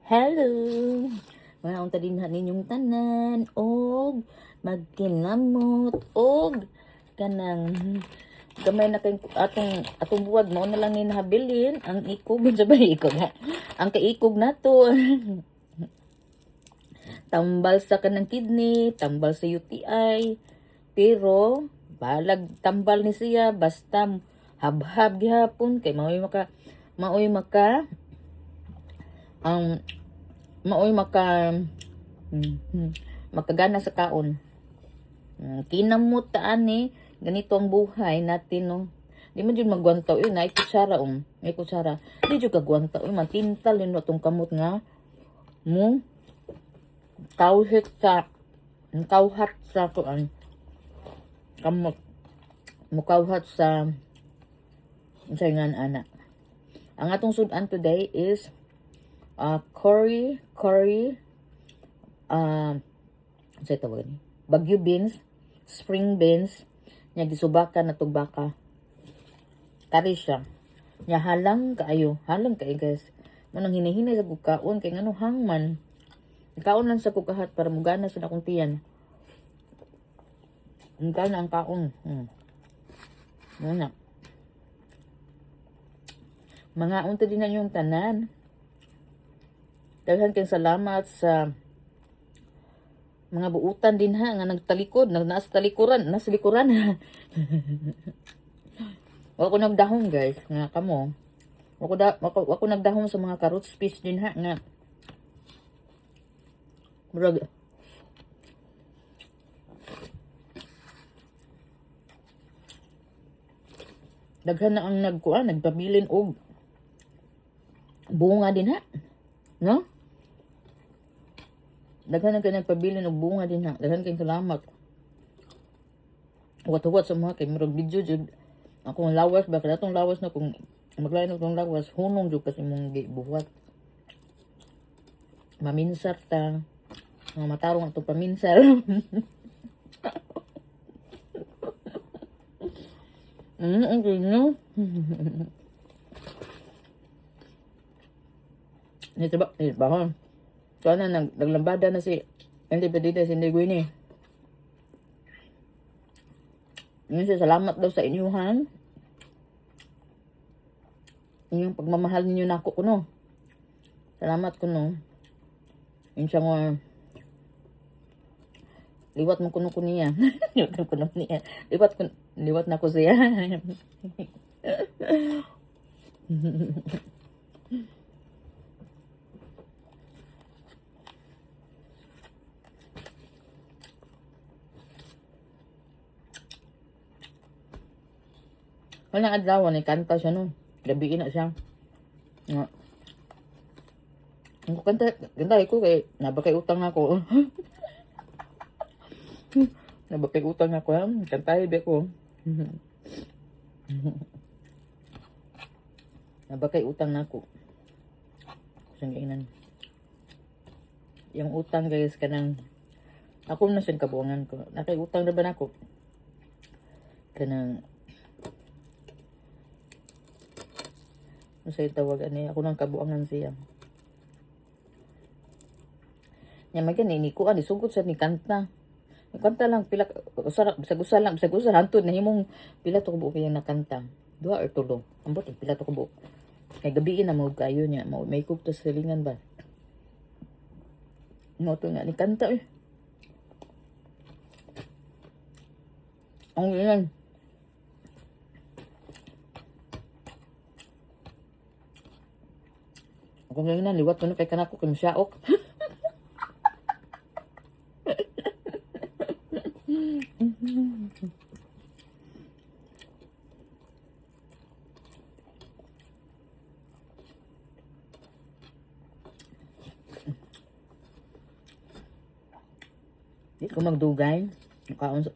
Hello! Mga unta din ninyong tanan og magkinamot og kanang gamay na kay atong buwag mo na lang ni nahabilin ang ikog sa ikog ha. Ang kaikog nato tambal sa kanang kidney, tambal sa UTI, pero balag tambal ni siya basta habhab gihapon kay ang maoy makagana sa kaon. Kinamot ta ani ganito ang buhay natin no. Di man jud magwantaw na kutsara may kutsara. Di jud kagwantaw matintal no tong kamot nga mo kawhat sa kuan kamot mo kawhat sa sayngan ana. Ang atong sudan today is curry sa tawag ni bagyo beans, spring beans nya gisubakan na baka kari siya nya halang kaayo guys mo nang hinahinay sa kaon kay ngano hangman kaon lang sa kukahat para mugana sa akong tiyan ang kana ang kaon mga unta din na yung tanan. Daghan kayong salamat sa mga buutan din ha nga nagtalikod, nasa likuran. Wako nagdahom guys, nga kamo. Wako nagdahom sa mga carrot fish din ha nga. Murag daghan na ang nagpabilin og bunga din ha. No? Daghan kay nagpabilin og bunga din ha. Daghan kay salamat. Wat sa mga kay murag video jud akong lawas ba kada tong lawas na kung maglain og tong lawas hunong jud kasi mong gibuhat. Maminsar ta. Mga matarong atong paminsar. Okay, no? Nito ba? So, naglambada na si Independente Sindigoy ni. Yun siya, salamat daw sa inyuhan. Inyong pagmamahal ninyo na ako kuno. Salamat kuno. Yun siya nga, liwat mo kuno niya. Liwat na ko siya. Walang adlaw ni kanta siya no. Gabi na siya. Nga. Ang kanta ko kay nabakay utang ako. Nabakay utang ako ha. Kantahin ba ko. Nabakay utang nako. Sangginan. Yung utang guys kanang ako na siyang kabuangan ko. Nakay utang na ba nako? Kanang sa'yo tawag ani ako nang kabuangan siya. Nya magyan ni ko ani sugod sa ni kanta. Ni kanta lang pila usara hantod na himong pila to kubo kay nakanta. 2 or 3. Ambot pila to kubo. Kay gabi na mo kayo nya may cook to sa lingan ba. Mo to nga ni kanta eh. Ang yan. Kung ngayon liwat ko na kay kanako kay masyaok. Di ko magdugay.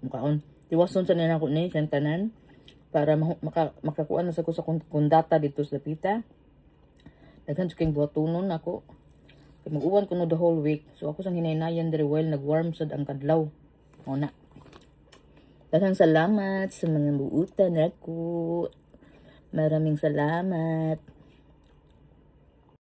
Mukaon. Tiwason sa nila ko ni siyang tanan para makakuha na sa ko sa kundata dito sa pita. Daghan sa king buhatunon ako. Kay mag-uwan ko no the whole week. So ako sang hinaynayan diri while nag-warm sad ang kadlaw. O na. Daghang salamat sa mga buutan ako. Maraming salamat.